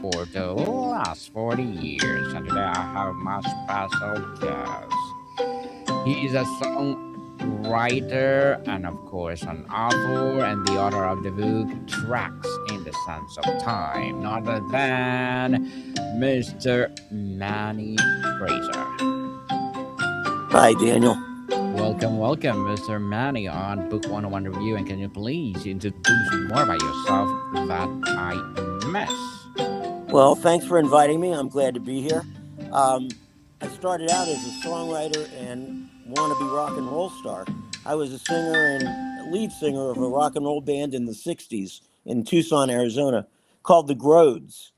for the last 40 years. And today I have my special guest. He is a songwriter and, of course, an author and the author of the book Tracks in the Sense of Time, none other than Mr. Manny Freiser. Hi, Daniel. Welcome, welcome, Mr. Manny, on Book 101 Review. And can you please introduce more about yourself that I miss? Well, thanks for inviting me. I'm glad to be here. I started out as a songwriter and wannabe rock and roll star. I was a singer and lead singer of a rock and roll band in the 60s in Tucson, Arizona called the Grodes.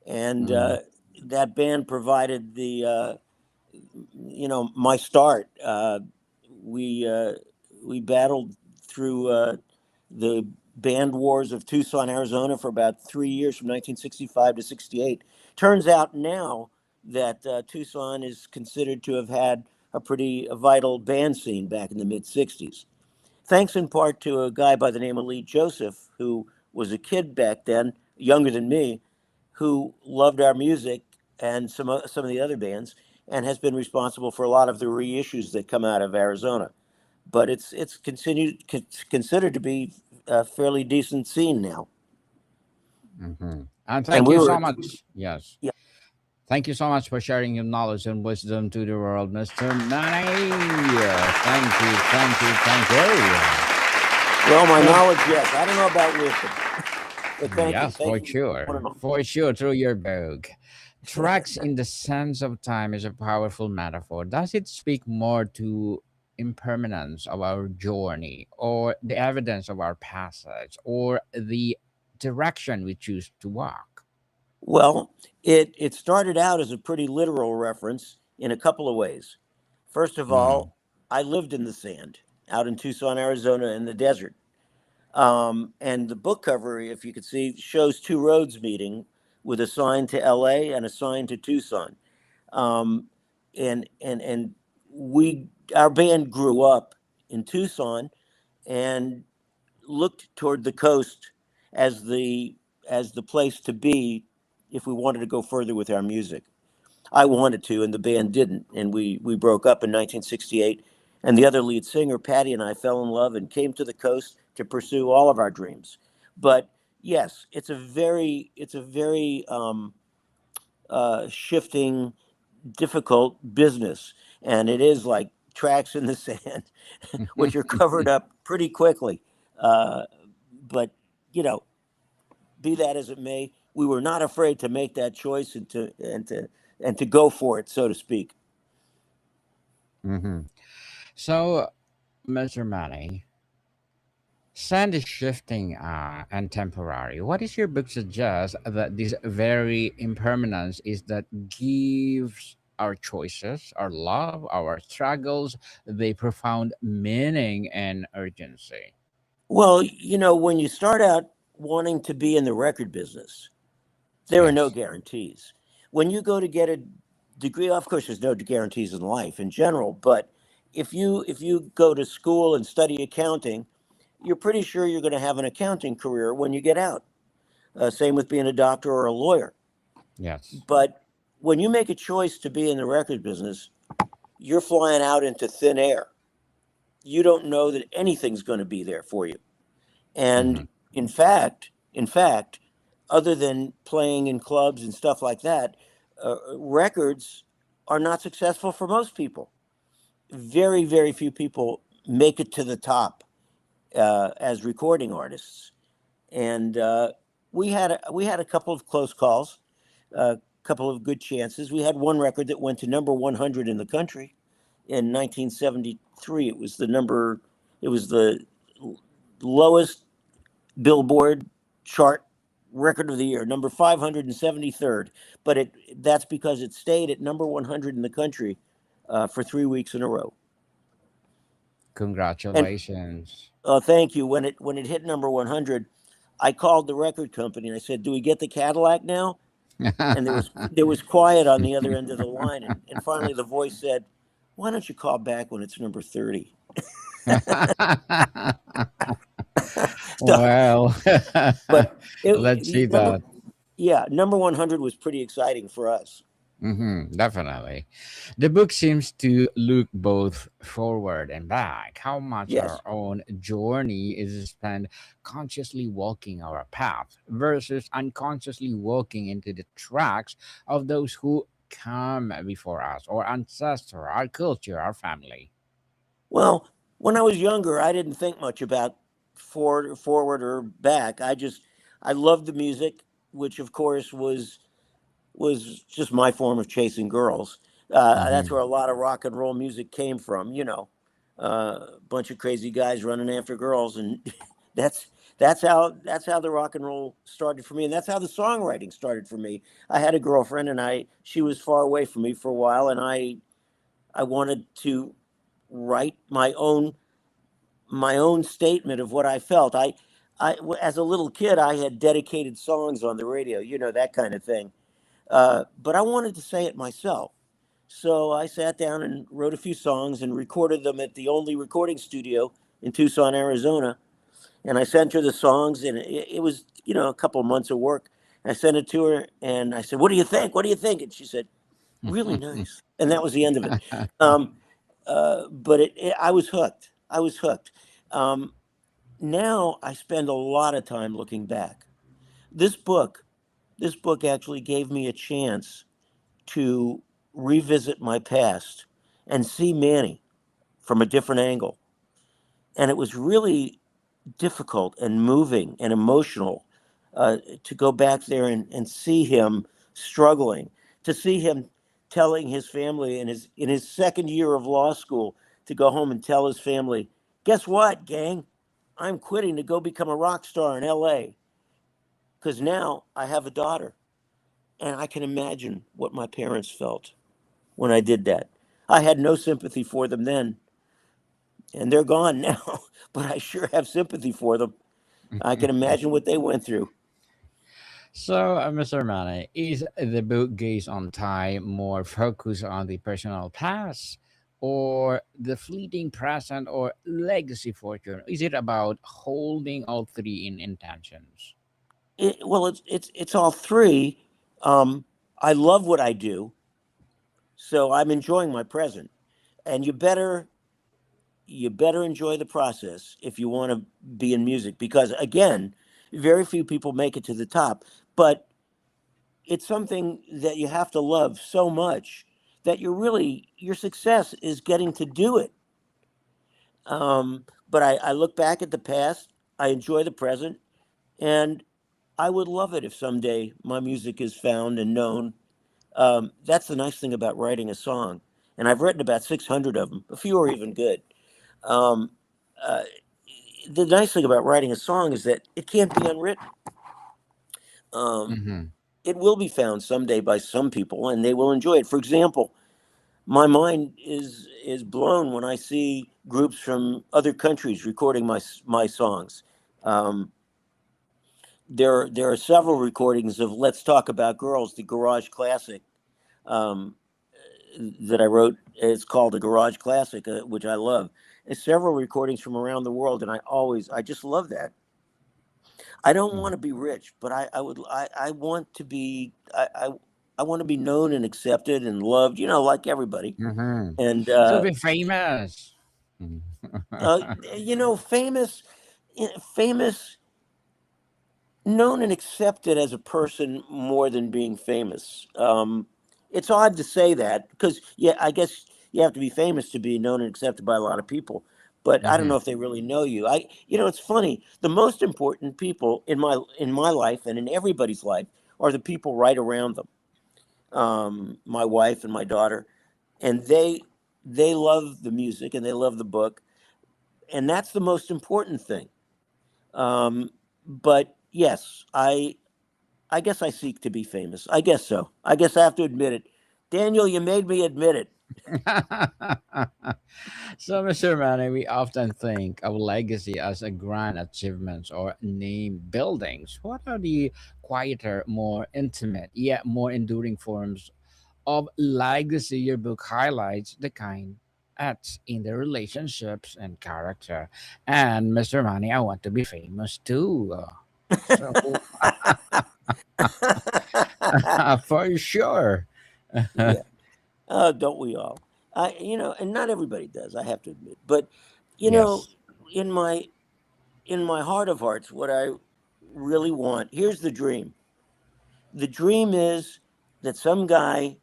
And Mm, that band provided my start. We uh, we battled through the band wars of Tucson, Arizona, for about 3 years, from 1965 to 68. Turns out now that Tucson is considered to have had a pretty vital band scene back in the mid 60s. Thanks in part to a guy by the name of Lee Joseph, who was a kid back then, younger than me, who loved our music and some of the other bands, and has been responsible for a lot of the reissues that come out of Arizona. But it's considered to be a fairly decent scene now. mhm. And And thank we you so were, much. Yes. yeah. Thank you so much for sharing your knowledge and wisdom to the world, Mr. Manny. Thank you, thank you, thank Well, my you. knowledge, yes. I don't know about wisdom, but thank you, Yes, thank for you. sure. For sure, through your book. Tracks in the sense of time is a powerful metaphor. Does it speak more to impermanence of our journey, or the evidence of our passage, or the direction we choose to walk? Well, it started out as a pretty literal reference in a couple of ways. First of Mm, all, I lived in the sand out in Tucson, Arizona, in the desert. And the book cover, if you could see, shows two roads meeting with a sign to LA and a sign to Tucson. Um, and we our band grew up in Tucson and looked toward the coast as the place to be if we wanted to go further with our music. I wanted to, and the band didn't, and we broke up in 1968. And the other lead singer, Patty, and I fell in love and came to the coast to pursue all of our dreams. But yes, it's a very shifting, difficult business, and it is like tracks in the sand, which are covered up pretty quickly. Uh, but you know, be that as it may, we were not afraid to make that choice and to go for it, so to speak. mhm. So, Mr. Manny, sand is shifting and temporary. What is your book suggest that this very impermanence is that gives our choices, our love, our struggles, the profound meaning and urgency? Well, when you start out wanting to be in the record business, there are no Yes. guarantees. When you go to get a degree, of course, there's no guarantees in life in general. But if you go to school and study accounting, you're pretty sure you're going to have an accounting career when you get out. Same with being a doctor or a lawyer. Yes. But when you make a choice to be in the record business, you're flying out into thin air. You don't know that anything's going to be there for you. Hmm. And in fact, other than playing in clubs and stuff like that, records are not successful for most people. Very, very few people make it to the top as recording artists. And we had a couple of close calls, a couple of good chances. We had one record that went to number 100 in the country in 1973. It was the lowest Billboard chart record of the year, number 573rd. But that's because it stayed at number 100 in the country for 3 weeks in a row. And Congratulations. thank you. When it hit number 100, I called the record company and I said, "Do we get the Cadillac now?" And there was quiet on the other end of the line. And finally, the voice said, "Why don't you call back when it's number 30?" So, Well, but let's see number that. Yeah, number 100 was pretty exciting for us. Definitely. The book seems to look both forward and back. How much our Yes. own journey is spent consciously walking our path versus unconsciously walking into the tracks of those who come before us, our ancestor, our culture, our family. Well, when I was younger, I didn't think much about forward or back. I loved the music, which of course was just my form of chasing girls. That's hmm where a lot of rock and roll music came from. A bunch of crazy guys running after girls, and that's that's how the rock and roll started for me, and that's how the songwriting started for me. I had a girlfriend, and I she was far away from me for a while, and I wanted to write my own statement of what I felt. As a little kid, I had dedicated songs on the radio, that kind of thing. But I wanted to say it myself. So I sat down and wrote a few songs and recorded them at the only recording studio in Tucson, Arizona. And I sent her the songs, and it was, a couple of months of work. I sent it to her, and I said, "What do you think? What do you think?" And she said, "Really nice." And that was the end of it. Um, but I was hooked. I was hooked. Um, Now I spend a lot of time looking back. This book, this book actually gave me a chance to revisit my past and see Manny from a different angle. And it was really difficult and moving and emotional to go back there and see him struggling, to see him telling his family in his second year of law school to go home and tell his family, "Guess what, gang? I'm quitting to go become a rock star in LA because now I have a daughter." And I can imagine what my parents felt when I did that. I had no sympathy for them then, and they're gone now, but I sure have sympathy for them. I can imagine what they went through. So, Mr. Mane, is the book Gaze on Time more focused on the personal past or the fleeting present or legacy fortune? Is it about holding all three in intentions? Well, it's all three. I love what I do, so I'm enjoying my present. And you better enjoy the process if you want to be in music, because again, very few people make it to the top, but it's something that you have to love so much that your success is getting to do it. But I look back at the past, I enjoy the present, and I would love it if someday my music is found and known. That's the nice thing about writing a song. And I've written about 600 of them. A few are even good. Um, uh, the nice thing about writing a song is that it can't be unwritten. Um, Mm-hmm. it will be found someday by some people, and they will enjoy it. For example, my mind is blown when I see groups from other countries recording my songs. Um, there are several recordings of "Let's Talk About Girls," the garage classic um, that I wrote. It's called a garage classic, which I love. There's several recordings from around the world, and I just love that. I don't want to be rich, but I want to be I want to be known and accepted and loved, like everybody. Mm-hmm. And To be famous. uh, famous, famous, known and accepted as a person more than being famous. It's odd to say that because, yeah, I guess you have to be famous to be known and accepted by a lot of people. But I don't Mm-hmm. know if they really know you. It's funny. The most important people in my life and in everybody's life are the people right around them. My wife and my daughter, and they love the music and they love the book, and that's the most important thing. But yes, I guess I seek to be famous. I guess so. I guess I have to admit it. Daniel, you made me admit it. So, Mr. Manny, we often think of legacy as a grand achievements or name buildings. What are the quieter, more intimate, yet more enduring forms of legacy your book highlights the kind acts in the relationships and character? And Mr. Manny, I want to be famous too. So, For sure. Yeah. Don't we all? And not everybody does. I have to admit, but you know, Yes. in my in my heart of hearts, what I really want, here's the dream. The dream is that some guy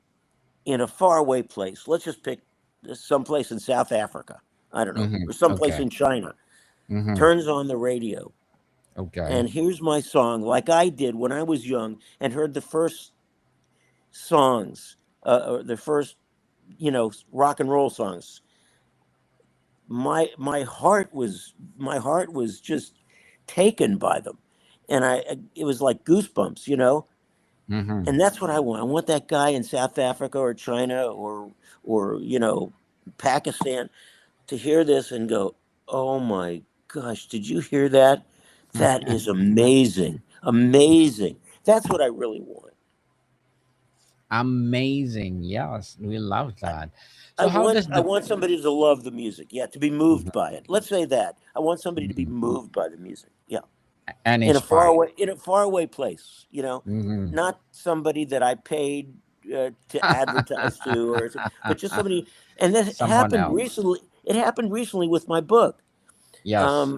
in a faraway place, let's just pick someplace in South Africa, I don't know, Mm-hmm. or someplace Okay. in China, Mm-hmm. turns on the radio Okay. and hears my song like I did when I was young and heard the first songs, or the first, rock and roll songs. My heart was just taken by them, and it was like goosebumps, Mm-hmm. and that's what I want. I want that guy in South Africa or China or Pakistan to hear this and go, "Oh my gosh, did you hear that? That is amazing, amazing." That's what I really want. Amazing. Yes, we love I, that. I So how want does I the want somebody to love the music, yeah, to be moved by it. Let's say that I want somebody to be Mhm. moved by the music, yeah, and in a inspired? faraway place, Mm-hmm. not somebody that I paid to advertise to, but just somebody. And that Someone happened else. recently. It happened recently with my book. Yes.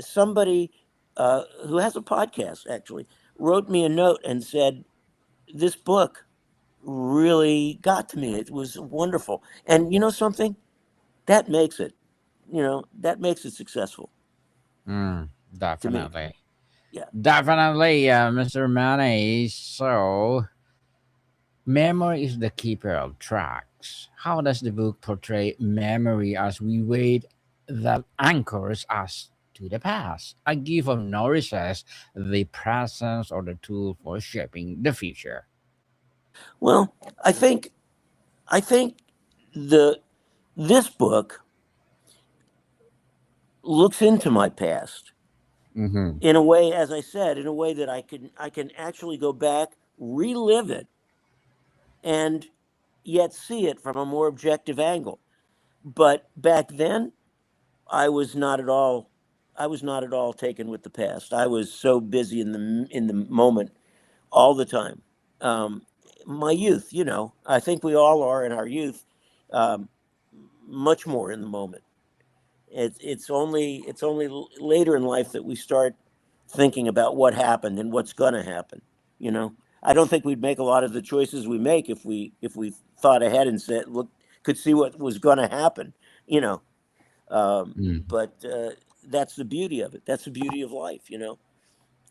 Somebody who has a podcast actually wrote me a note and said this book really got to me. It was wonderful, and you know something that makes it, that makes it successful Mm, to me. definitely. Yeah. Definitely, Mr. Manny. So, memory is the keeper of tracks. How does the book portray memory as we wait that anchors us to the past? A gift of nourishes the present or the tool for shaping the future. Well, I think the this book looks into my past Mm-hmm. in a way, as I said, in a way that I can actually go back, relive it, and yet see it from a more objective angle. But back then, I was not at all I was not at all taken with the past. I was so busy in the moment all the time. Um, my youth, I think we all are in our youth, um, much more in the moment. It's only later in life that we start thinking about what happened and what's going to happen. You know, I don't think we'd make a lot of the choices we make if we thought ahead and said look could see what was going to happen. You know, but that's the beauty of it. That's the beauty of life.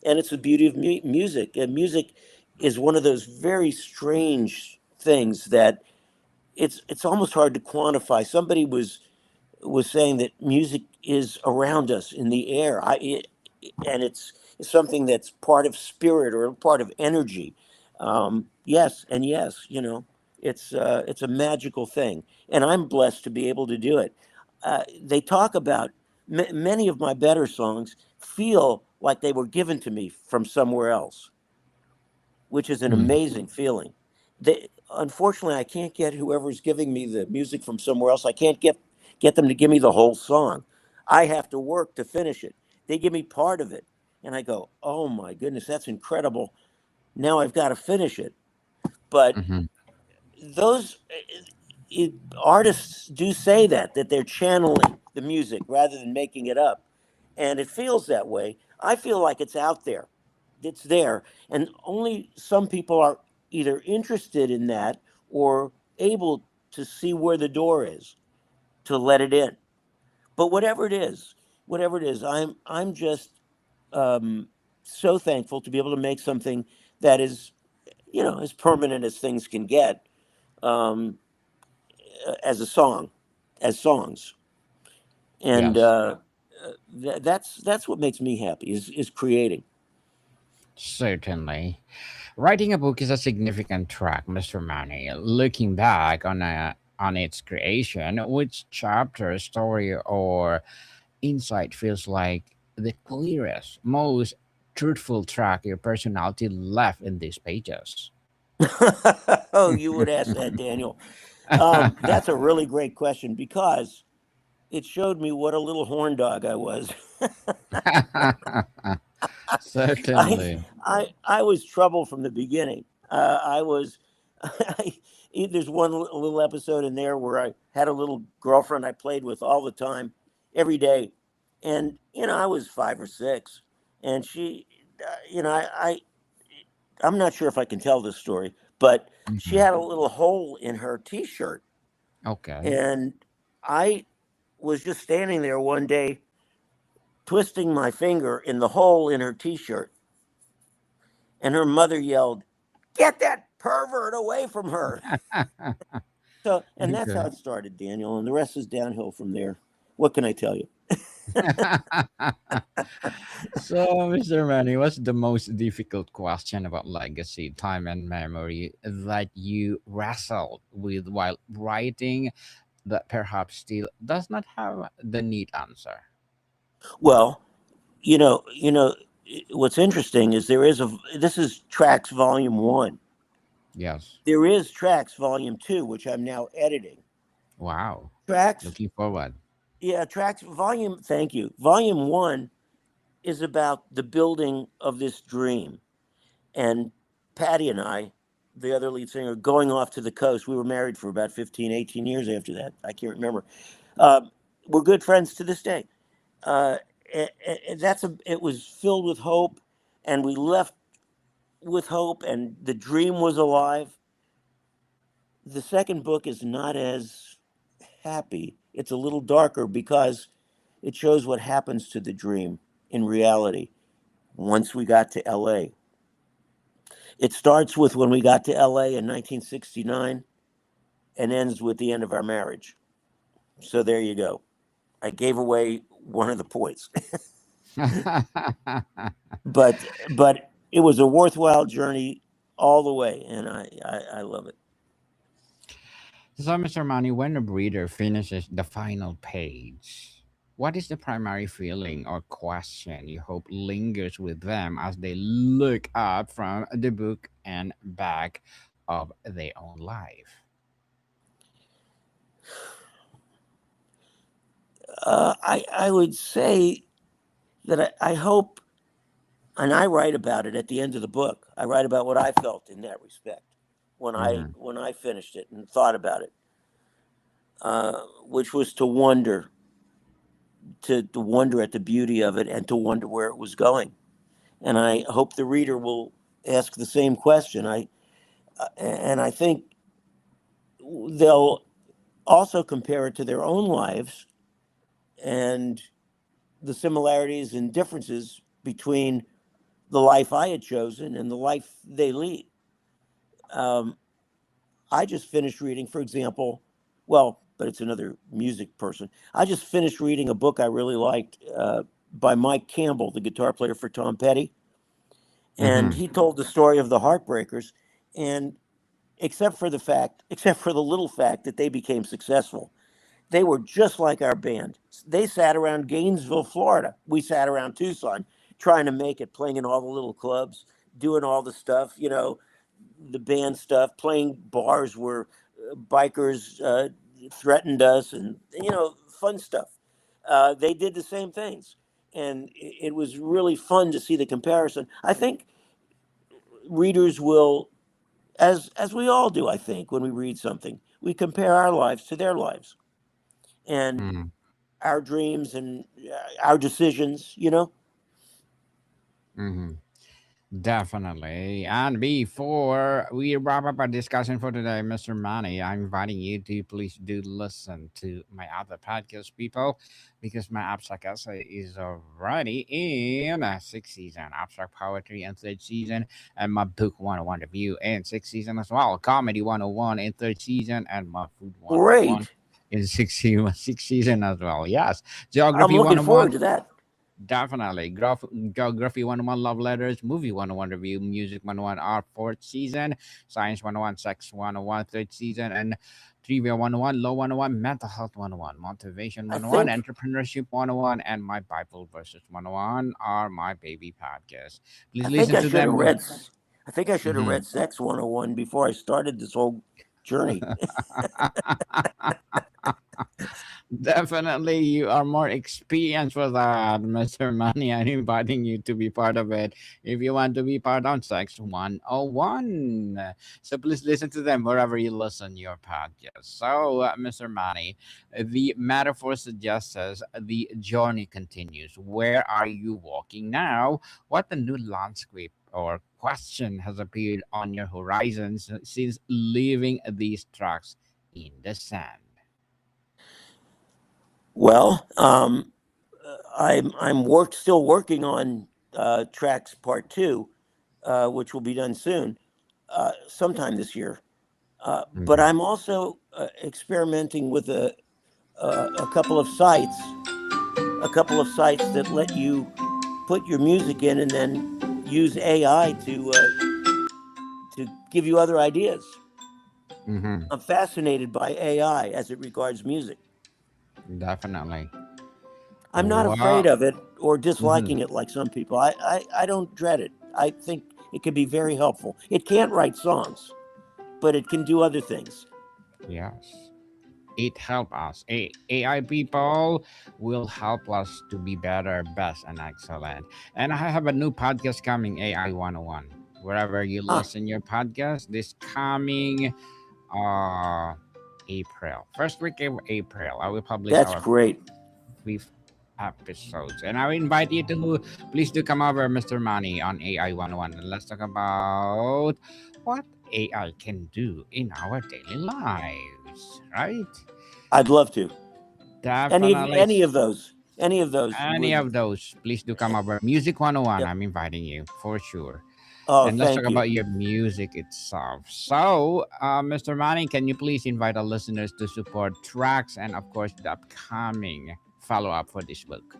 And it's the beauty of music. And music is one of those very strange things that it's almost hard to quantify. Somebody was saying that music is around us in the air. And it's something that's part of spirit or part of energy. Yes, and yes, it's a magical thing, and I'm blessed to be able to do it. They talk about many of my better songs feel like they were given to me from somewhere else, which is an Mm-hmm. amazing feeling. Unfortunately, I can't get whoever's giving me the music from somewhere else. I can't get them to give me the whole song. I have to work to finish it. They give me part of it, and I go, "Oh my goodness, that's incredible!" Now I've got to finish it. But Mm-hmm. those artists do say that they're channeling the music rather than making it up, and it feels that way. I feel like it's out there, it's there, and only some people are either interested in that or able to see where the door is to let it in. But whatever it is, I'm just um, so thankful to be able to make something that is as permanent as things can get, um, as a song, as songs, and Yes. that's what makes me happy is creating. Certainly. Writing a book is a significant track, Mr. Manny. Looking back on its creation, which chapter, story, or insight feels like the clearest, most truthful track your personality left in these pages? Oh, you would ask that, Daniel. That's a really great question because it showed me what a little horn dog I was. I Certainly. I was trouble from the beginning. I was. There's one little episode in there where I had a little girlfriend I played with all the time, every day, and I was 5 or 6, and she, I'm not sure if I can tell this story, but she Mhm. had a little hole in her T-shirt, Okay. and I was just standing there one day, twisting my finger in the hole in her T-shirt, and her mother yelled, "Get that pervert away from her!" So, and that's how Okay. it started, Daniel, and the rest is downhill from there. What can I tell you? So, Mr. Manny, what's the most difficult question about legacy, time, and memory that you wrestled with while writing that perhaps still does not have the neat answer? Well, what's interesting is there is a. This is Tracks Volume One. Yes. There is Tracks Volume Two, which I'm now editing. Wow. Tracks, Looking forward. yeah, Tracks Volume. Thank you. Volume One is about the building of this dream, and Patty and I, the other lead singer, going off to the coast. We were married for about 15, 18 years after that. I can't remember. Uh, we're good friends to this day. Uh, it was filled with hope, and we left with hope, and the dream was alive. The second book is not as happy. It's a little darker because it shows what happens to the dream in reality once we got to LA. It starts with when we got to LA in 1969 and ends with the end of our marriage. So there you go. I gave away one of the points. But it was a worthwhile journey all the way, and I love it. So, Mr. Manny, when a reader finishes the final page, what is the primary feeling or question you hope lingers with them as they look up from the book and back of their own life? I would say that I hope, and I write about it at the end of the book. I write about what I felt in that respect when I Hmm. when I finished it and thought about it, which was to wonder, to wonder at the beauty of it, and to wonder where it was going. And I hope the reader will ask the same question. And I think they'll also compare it to their own lives and the similarities and differences between the life I had chosen and the life they lead. Um, I just finished reading, for example, well, but it's another music person. I just finished reading a book I really liked, by Mike Campbell, the guitar player for Tom Petty. And Hmm. he told the story of the Heartbreakers. And except for the little fact that they became successful, they were just like our band. They sat around Gainesville, Florida. We sat around Tucson trying to make it, playing in all the little clubs, doing all the stuff, the band stuff, playing bars where bikers threatened us, and fun stuff. They did the same things, and it was really fun to see the comparison. I think readers will, as we all do. I think when we read something, we compare our lives to their lives and Hmm. our dreams and our decisions. Hmm. Definitely. And before we wrap up our discussion for today, Mr. Manny, I'm inviting you to please do listen to my other podcast, people, because my abstract essay is already in sixth season, abstract poetry in third season, and my book 101 review in sixth season as well, comedy 101 in third season, and my food 101 Great. in sixth season as well. Yes. I'm Geography looking 101. forward to that. Definitely. Geography 101 Love Letters, Movie 101 Review, Music 101 Art fourth season, Science 101, Sex 101 third season, and Trivia 101, Law 101, Mental Health 101, Motivation I 101, think Entrepreneurship 101, and My Bible Verses 101 are my baby podcasts. Please I think listen I to should have them. read. I think I should have Mhm. read Sex 101 before I started this whole journey. Definitely, you are more experienced for that, Mr. Money. I'm inviting you to be part of it. If you want to be part on Sex 101. So please listen to them wherever you listen your podcast. So, Mr. Money, the metaphor suggests us the journey continues. Where are you walking now? What the new landscape or question has appeared on your horizons since leaving these tracks in the sand? Well, I'm still working on tracks part two, which will be done soon, sometime this year. But Mhm. I'm also experimenting with a couple of sites, that let you put your music in and then use AI to give you other ideas. Mm-hmm. I'm fascinated by AI as it regards music. Definitely. I'm not afraid Well, of it or hmm, disliking it like some people. I don't dread it. I think it can be very helpful. It can't write songs, but it can do other things. yes. It help us. AI people will help us to be better, best, and excellent. And I have a new podcast coming, AI 101. Wherever you Ah, listen your podcast, this coming uh April. First week of April, I will publish that's our great. fifth episodes. And I invite you to please do come over, Mr. Money, on AI 101. And let's talk about what AI can do in our daily lives, right? I'd love to. Definitely. Any of those Any would. of those, please do come over. Music 101, Yep. I'm inviting you for sure. Oh, And let's talk thank you. about your music itself. So, Mr. Manny, can you please invite our listeners to support tracks and, of course, the upcoming follow up for this book?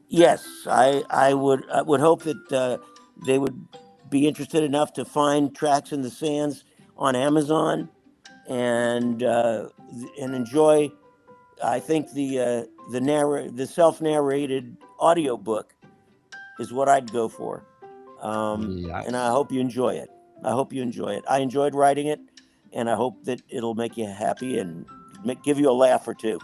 Yes, I would hope that they would be interested enough to find Tracks in the Sands on Amazon and enjoy. I think the self narrated audiobook is what I'd go for, and I Yes. hope you enjoy it. I hope you enjoy it. I enjoyed writing it, and I hope that it'll make you happy and give you a laugh or two.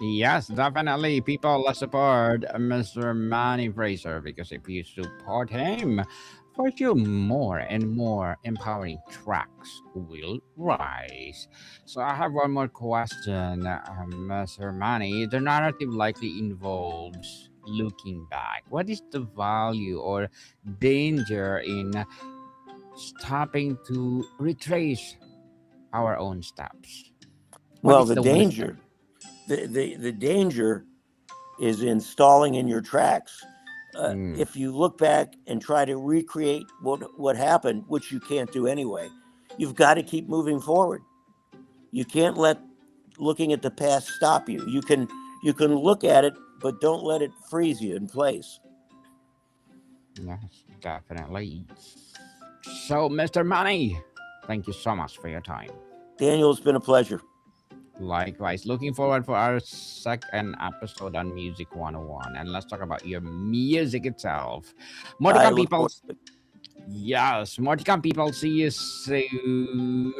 Yes, definitely. People support Mr. Manny Fraser because if you support him, for sure more and more empowering tracks will rise. So I have one more question, Mr. Manny. The narrative likely involves looking back. What is the value or danger in stopping to retrace our own steps? What Well, is the wisdom? the danger is in stalling in your tracks. Mm, If you look back and try to recreate what happened, which you can't do anyway, you've got to keep moving forward. You can't let looking at the past stop you. You can look at it, but don't let it freeze you in place. yes, definitely. So, Mr. Money, thank you so much for your time. Daniel, it's been a pleasure. Likewise, looking forward for our second episode on Music 101. And let's talk about your music itself. More to I come, look people. forward to it. Yes, more to come, people. See you soon.